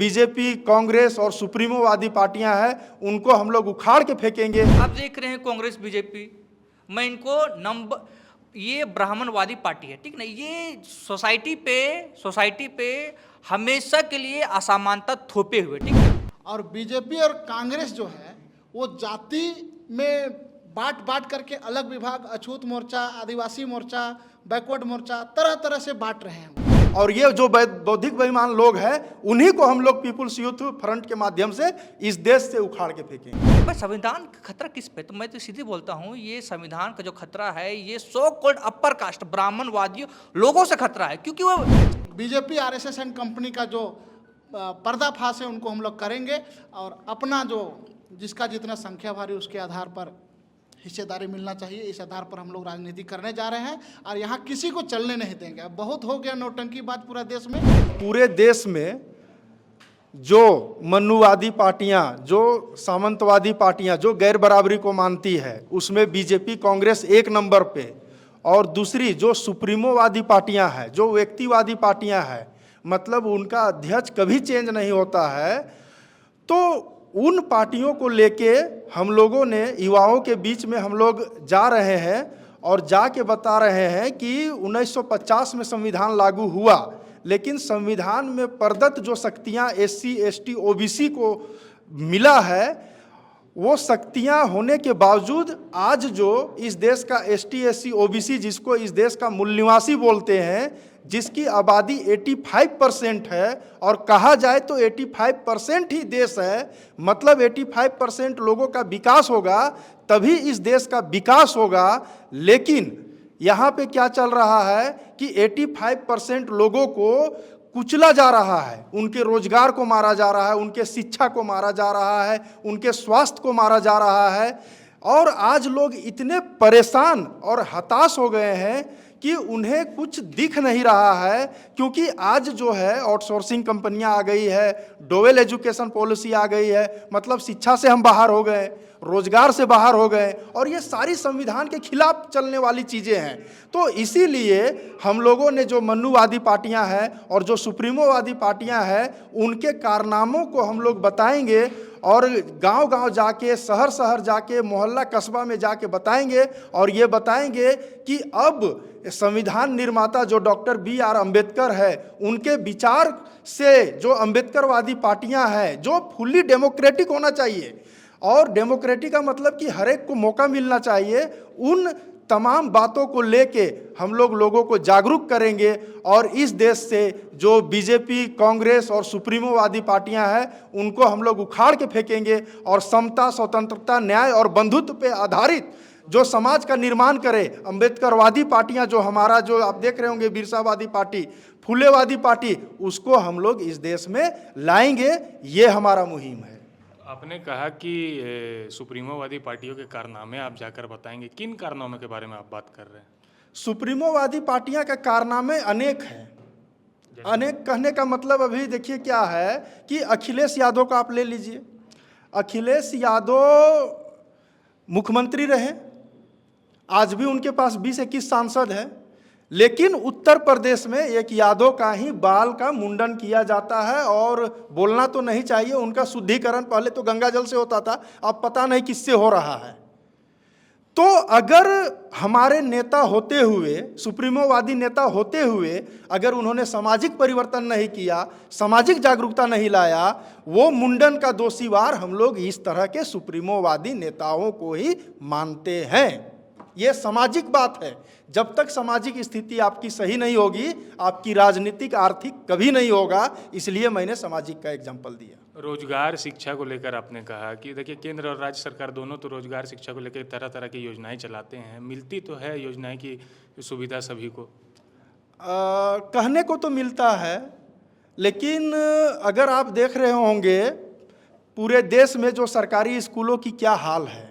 BJP, Congress और सुप्रीमोवादी पार्टियां हैं उनको हम लोग उखाड़ के फेंकेंगे। आप देख रहे हैं कांग्रेस बीजेपी, मैं इनको ये ब्राह्मणवादी पार्टी है, ठीक ना। ये सोसाइटी पे हमेशा के लिए असमानता थोपे हुए, ठीक है। और बीजेपी और कांग्रेस जो है वो जाति में बांट करके अलग विभाग, अछूत मोर्चा, आदिवासी मोर्चा, बैकवर्ड मोर्चा, तरह तरह से बांट रहे हैं। और ये जो बौद्धिक बेईमान लोग हैं उन्हीं को हम लोग पीपुल्स यूथ फ्रंट के माध्यम से इस देश से उखाड़ के फेंकेंगे। भाई संविधान का खतरा किस पे? तो मैं तो सीधे बोलता हूँ, ये संविधान का जो खतरा है ये सो कॉल्ड अपर कास्ट ब्राह्मणवादियों लोगों से खतरा है, क्योंकि वो बीजेपी, आरएसएस एंड कंपनी का जो पर्दाफाश है उनको हम लोग करेंगे और अपना जो जिसका जितना संख्या भारी उसके आधार पर हिस्सेदारी मिलना चाहिए, इस आधार पर हम लोग राजनीति करने जा रहे हैं और यहाँ किसी को चलने नहीं देंगे। अब बहुत हो गया नौटंकी बात पूरा देश में। पूरे देश में जो मनुवादी पार्टियां, जो सामंतवादी पार्टियां, जो गैर बराबरी को मानती है उसमें बीजेपी, कांग्रेस एक नंबर पे, और दूसरी जो सुप्रीमोवादी पार्टियां हैं, जो व्यक्तिवादी पार्टियां हैं, मतलब उनका अध्यक्ष कभी चेंज नहीं होता है, तो उन पार्टियों को लेके हम लोगों ने युवाओं के बीच में हम लोग जा रहे हैं और जाके बता रहे हैं कि 1950 में संविधान लागू हुआ, लेकिन संविधान में प्रदत्त जो शक्तियां एससी, एसटी, ओबीसी को मिला है, वो शक्तियां होने के बावजूद आज जो इस देश का एसटी, एससी, ओबीसी, जिसको इस देश का मूल निवासी बोलते हैं, जिसकी आबादी 85% है, और कहा जाए तो 85% ही देश है, मतलब 85% लोगों का विकास होगा तभी इस देश का विकास होगा। लेकिन यहाँ पे क्या चल रहा है कि 85% लोगों को कुचला जा रहा है, उनके रोजगार को मारा जा रहा है, उनके शिक्षा को मारा जा रहा है, उनके स्वास्थ्य को मारा जा रहा है, और आज लोग इतने परेशान और हताश हो गए हैं कि उन्हें कुछ दिख नहीं रहा है, क्योंकि आज जो है आउटसोर्सिंग कंपनियां आ गई है, डोवेल एजुकेशन पॉलिसी आ गई है, मतलब शिक्षा से हम बाहर हो गए, रोजगार से बाहर हो गए, और ये सारी संविधान के खिलाफ चलने वाली चीज़ें हैं। तो इसीलिए हम लोगों ने जो मनुवादी पार्टियां हैं और जो सुप्रीमोवादी पार्टियां हैं उनके कारनामों को हम लोग बताएंगे और गांव-गांव जाके, शहर शहर जाके, मोहल्ला कस्बा में जाके बताएंगे और ये बताएंगे कि अब संविधान निर्माता जो डॉक्टर बी.आर. अम्बेडकर है, उनके विचार से जो अम्बेडकरवादी पार्टियां हैं, जो फुल्ली डेमोक्रेटिक होना चाहिए, और डेमोक्रेटिक का मतलब कि हर एक को मौका मिलना चाहिए, उन तमाम बातों को लेके हम लोग लोगों को जागरूक करेंगे और इस देश से जो बीजेपी, कांग्रेस और सुप्रीमोवादी पार्टियां हैं उनको हम लोग उखाड़ के फेंकेंगे और समता, स्वतंत्रता, न्याय और बंधुत्व पे आधारित जो समाज का निर्माण करे, अम्बेडकरवादी पार्टियां, जो हमारा जो आप देख रहे होंगे बिरसावादी पार्टी, फुलेवादी पार्टी, उसको हम लोग इस देश में लाएंगे। ये हमारा मुहिम है। आपने कहा कि सुप्रीमोवादी पार्टियों के कारनामे आप जाकर बताएंगे, किन कारनामों के बारे में आप बात कर रहे हैं? सुप्रीमोवादी पार्टियां का कारनामे अनेक हैं। अनेक कहने का मतलब अभी देखिए क्या है कि अखिलेश यादव का आप ले लीजिए। अखिलेश यादव मुख्यमंत्री रहे, आज भी उनके पास 20-21 सांसद हैं, लेकिन उत्तर प्रदेश में एक यादव का ही बाल का मुंडन किया जाता है, और बोलना तो नहीं चाहिए, उनका शुद्धिकरण पहले तो गंगा जल से होता था, अब पता नहीं किससे हो रहा है। तो अगर हमारे नेता होते हुए, सुप्रीमोवादी नेता होते हुए, अगर उन्होंने सामाजिक परिवर्तन नहीं किया, सामाजिक जागरूकता नहीं लाया, वो मुंडन का दोषीवार हम लोग इस तरह के सुप्रीमोवादी नेताओं को ही मानते हैं। ये सामाजिक बात है। जब तक सामाजिक स्थिति आपकी सही नहीं होगी, आपकी राजनीतिक, आर्थिक कभी नहीं होगा, इसलिए मैंने सामाजिक का एग्जाम्पल दिया। रोजगार, शिक्षा को लेकर आपने कहा कि देखिए केंद्र और राज्य सरकार दोनों तो रोजगार, शिक्षा को लेकर तरह तरह की योजनाएं चलाते हैं, मिलती तो है योजनाएं की सुविधा सभी को? कहने को तो मिलता है, लेकिन अगर आप देख रहे होंगे पूरे देश में जो सरकारी स्कूलों की क्या हाल है,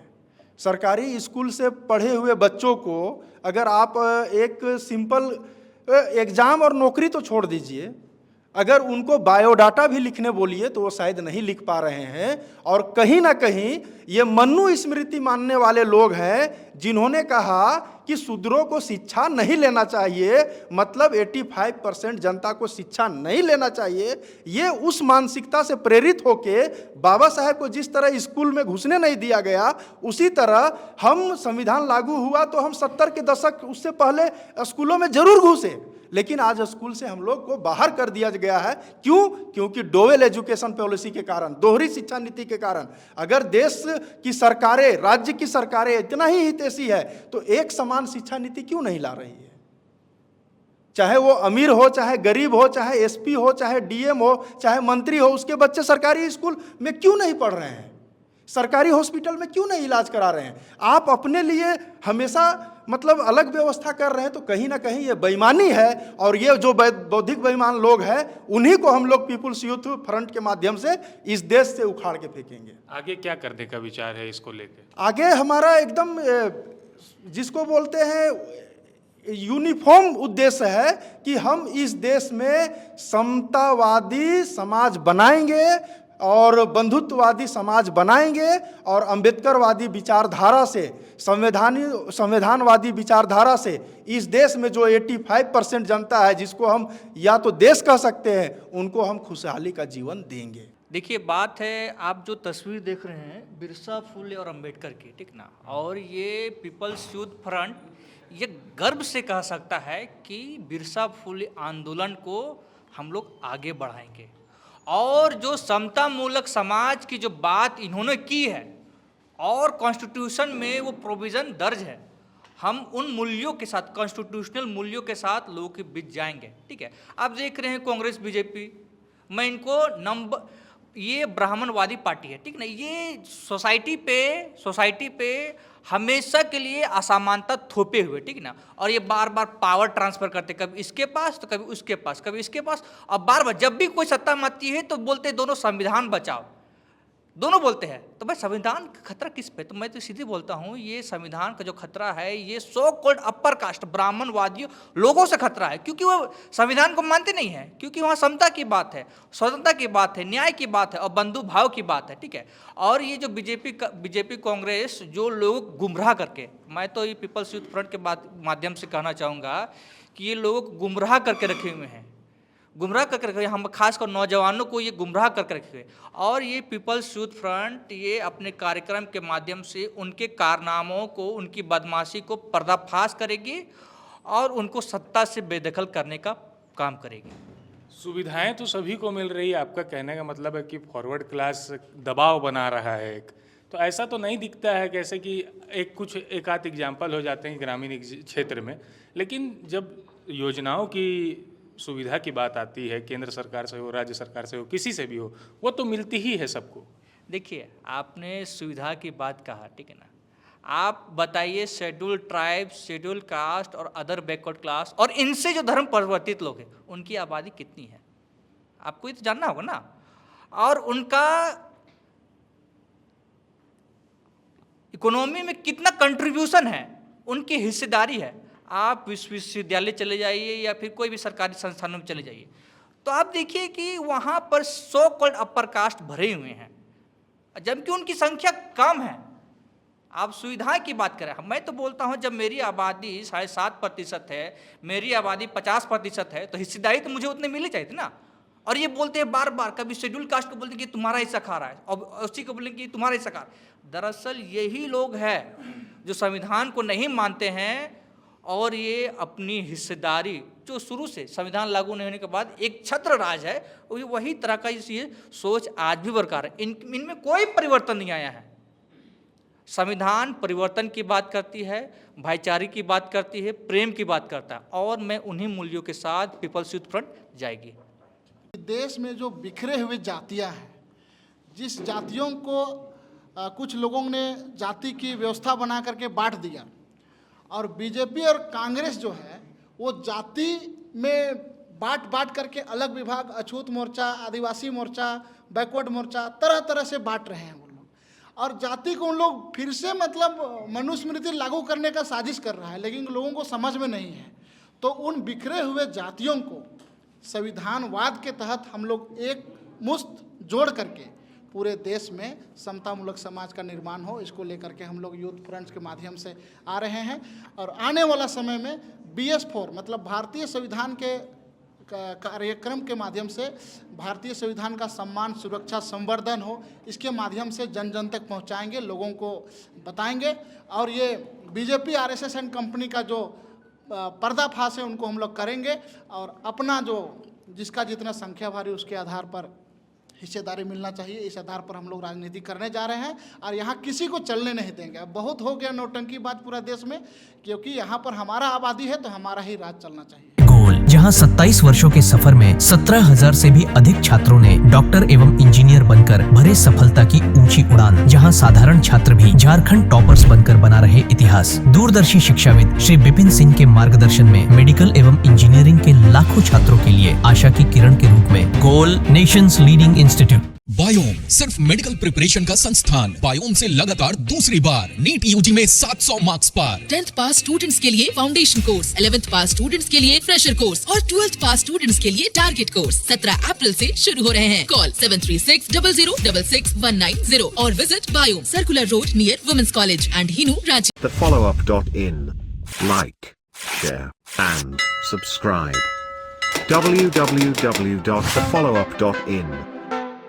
सरकारी स्कूल से पढ़े हुए बच्चों को अगर आप एक सिंपल एग्ज़ाम और नौकरी तो छोड़ दीजिए, अगर उनको बायोडाटा भी लिखने बोलिए तो वो शायद नहीं लिख पा रहे हैं। और कहीं ना कहीं ये मनु स्मृति मानने वाले लोग हैं जिन्होंने कहा कि शूद्रों को शिक्षा नहीं लेना चाहिए, मतलब 85% जनता को शिक्षा नहीं लेना चाहिए। ये उस मानसिकता से प्रेरित होके बाबा साहेब को जिस तरह स्कूल में घुसने नहीं दिया गया, उसी तरह हम संविधान लागू हुआ तो हम 70 के दशक उससे पहले स्कूलों में जरूर घुसे, लेकिन आज स्कूल से हम लोग को बाहर कर दिया गया है। क्यों? क्योंकि डोवेल एजुकेशन पॉलिसी के कारण, दोहरी शिक्षा नीति के कारण। अगर देश की सरकारें, राज्य की सरकारें इतना ही हितैषी है तो एक समान शिक्षा नीति क्यों नहीं ला रही है? चाहे वो अमीर हो, चाहे गरीब हो, चाहे एसपी हो, चाहे डीएम हो, चाहे मंत्री हो, उसके बच्चे सरकारी स्कूल में क्यों नहीं पढ़ रहे हैं? सरकारी हॉस्पिटल में क्यों नहीं इलाज करा रहे हैं? आप अपने लिए हमेशा मतलब अलग व्यवस्था कर रहे हैं, तो कहीं ना कहीं ये बेईमानी है। और ये जो बौद्धिक बेईमान लोग हैं उन्हीं को हम लोग पीपुल्स यूथ फ्रंट के माध्यम से इस देश से उखाड़ के फेंकेंगे। आगे क्या करने का विचार है इसको लेकर? आगे हमारा एकदम जिसको बोलते हैं यूनिफॉर्म उद्देश्य है कि हम इस देश में समतावादी समाज बनाएंगे और बंधुत्ववादी समाज बनाएंगे और अंबेडकरवादी विचारधारा से, संविधानवादी विचारधारा से इस देश में जो 85% जनता है, जिसको हम या तो देश कह सकते हैं, उनको हम खुशहाली का जीवन देंगे। देखिए, बात है, आप जो तस्वीर देख रहे हैं बिरसा फुले और अंबेडकर की, ठीक ना, और ये पीपल्स यूथ फ्रंट ये गर्व से कह सकता है कि बिरसा फुले आंदोलन को हम लोग आगे बढ़ाएंगे। और जो समता मूलक समाज की जो बात इन्होंने की है और कॉन्स्टिट्यूशन में वो प्रोविज़न दर्ज है, हम उन मूल्यों के साथ, कॉन्स्टिट्यूशनल मूल्यों के साथ लोगों के बीच जाएंगे। ठीक है, आप देख रहे हैं कांग्रेस बीजेपी, मैं इनको ये ब्राह्मणवादी पार्टी है, ठीक ना, ये सोसाइटी पे हमेशा के लिए असमानता थोपे हुए, ठीक ना, और ये बार बार पावर ट्रांसफर करते, कभी इसके पास तो कभी उसके पास, कभी इसके पास, और बार बार जब भी कोई सत्ता में आती है तो बोलते दोनों संविधान बचाओ, दोनों बोलते हैं। तो भाई संविधान का खतरा किस पे? तो मैं तो सीधे बोलता हूँ, ये संविधान का जो खतरा है ये सो कॉल्ड अपर कास्ट ब्राह्मणवादियों लोगों से खतरा है, क्योंकि वो संविधान को मानते नहीं है, क्योंकि वहाँ समता की बात है, स्वतंत्रता की बात है, न्याय की बात है और बंधु भाव की बात है। ठीक है, और ये जो बीजेपी कांग्रेस जो लोग गुमराह करके, मैं तो ये पीपल्स यूथ फ्रंट के माध्यम से कहना चाहूँगा कि ये लोग गुमराह करके रखे हुए हैं, गुमराह करके रखे, हम खासकर नौजवानों को ये गुमराह करके रखे हुए। और ये पीपल्स यूथ फ्रंट ये अपने कार्यक्रम के माध्यम से उनके कारनामों को, उनकी बदमाशी को पर्दाफाश करेगी और उनको सत्ता से बेदखल करने का काम करेगी। सुविधाएं तो सभी को मिल रही है, आपका कहने का मतलब है कि फॉरवर्ड क्लास दबाव बना रहा है एक, तो ऐसा तो नहीं दिखता है कैसे कि एक आध एग्जाम्पल हो जाते हैं ग्रामीण क्षेत्र में, लेकिन जब योजनाओं की सुविधा की बात आती है, केंद्र सरकार से हो, राज्य सरकार से हो, किसी से भी हो, वो तो मिलती ही है सबको। देखिए, आपने सुविधा की बात कहा, ठीक है ना, आप बताइए शेड्यूल ट्राइब, शेड्यूल कास्ट और अदर बैकवर्ड क्लास और इनसे जो धर्म परिवर्तित लोग हैं उनकी आबादी कितनी है, आपको ये तो जानना होगा ना, और उनका इकोनॉमी में कितना कंट्रीब्यूशन है, उनकी हिस्सेदारी है। आप विश्वविद्यालय चले जाइए या फिर कोई भी सरकारी संस्थानों में चले जाइए तो आप देखिए कि वहाँ पर सो कॉल्ड अपर कास्ट भरे हुए हैं, जबकि उनकी संख्या कम है। आप सुविधा की बात करें, मैं तो बोलता हूँ जब मेरी आबादी 7.5% है, मेरी आबादी 50% है, तो हिस्सेदारी तो मुझे उतने मिलनी चाहिए थी ना। और ये बोलते हैं बार बार, कभी शेड्यूल कास्ट को बोलते हैं कि तुम्हारा हिस्सा खा रहा है और उसी को बोलेंगे कि तुम्हारा हिस्सा खा रहा है। दरअसल यही लोग हैं जो संविधान को नहीं मानते हैं और ये अपनी हिस्सेदारी जो शुरू से संविधान लागू नहीं होने के बाद एक छत्र राज है, वही तरह का ये सोच आज भी बरकरार है। इनमें कोई परिवर्तन नहीं आया है। संविधान परिवर्तन की बात करती है, भाईचारे की बात करती है, प्रेम की बात करता है, और मैं उन्हीं मूल्यों के साथ पीपल्स यूथ फ्रंट जाएगी। देश में जो बिखरे हुए जातियां हैं, जिस जातियों को कुछ लोगों ने जाति की व्यवस्था बना करके बांट दिया, और बीजेपी और कांग्रेस जो है वो जाति में बांट करके अलग विभाग, अछूत मोर्चा, आदिवासी मोर्चा, बैकवर्ड मोर्चा, तरह तरह से बांट रहे हैं वो लोग, और जाति को उन लोग फिर से मतलब मनुस्मृति लागू करने का साजिश कर रहा है, लेकिन लोगों को समझ में नहीं है। तो उन बिखरे हुए जातियों को संविधानवाद के तहत हम लोग एक मुश्त जोड़ करके पूरे देश में समतामूलक समाज का निर्माण हो, इसको लेकर के हम लोग यूथ फ्रंट्स के माध्यम से आ रहे हैं। और आने वाला समय में BS4 मतलब भारतीय संविधान के कार्यक्रम के माध्यम से भारतीय संविधान का सम्मान, सुरक्षा, संवर्धन हो, इसके माध्यम से जन जन तक पहुंचाएंगे, लोगों को बताएंगे। और ये बीजेपी RSS एंड कंपनी का जो पर्दाफाश है उनको हम लोग करेंगे और अपना जो जिसका जितना संख्या भारी उसके आधार पर हिस्सेदारी मिलना चाहिए, इस आधार पर हम लोग राजनीति करने जा रहे हैं और यहाँ किसी को चलने नहीं देंगे। अब बहुत हो गया नौटंकी बात पूरा देश में, क्योंकि यहाँ पर हमारा आबादी है तो हमारा ही राज चलना चाहिए। गोल, जहां 27 वर्षों के सफर में 17,000 से भी अधिक छात्रों ने डॉक्टर एवं इंजीनियर बनकर भरे सफलता की ऊंची उड़ान, जहां साधारण छात्र भी झारखंड टॉपर्स बनकर बना रहे इतिहास। दूरदर्शी शिक्षाविद श्री विपिन सिंह के मार्गदर्शन में मेडिकल एवं इंजीनियरिंग के लाखों छात्रों के लिए आशा की किरण के रूप में गोल, नेशंस लीडिंग इंस्टीट्यूट। बायोम सिर्फ मेडिकल प्रिपरेशन का संस्थान। बायोम से लगातार दूसरी बार नीट यूजी में 700 मार्क्स पार। 10th पास स्टूडेंट्स के लिए फाउंडेशन कोर्स, 11th पास स्टूडेंट्स के लिए फ्रेशर कोर्स और 12th पास स्टूडेंट्स के लिए टारगेट कोर्स 17 अप्रैल से शुरू हो रहे हैं। कॉल 7360066190 और visit Biyom, circular road near women's college and Hinoo, Ranchi. thefollowup.in. Like, share and subscribe. www.thefollowup.in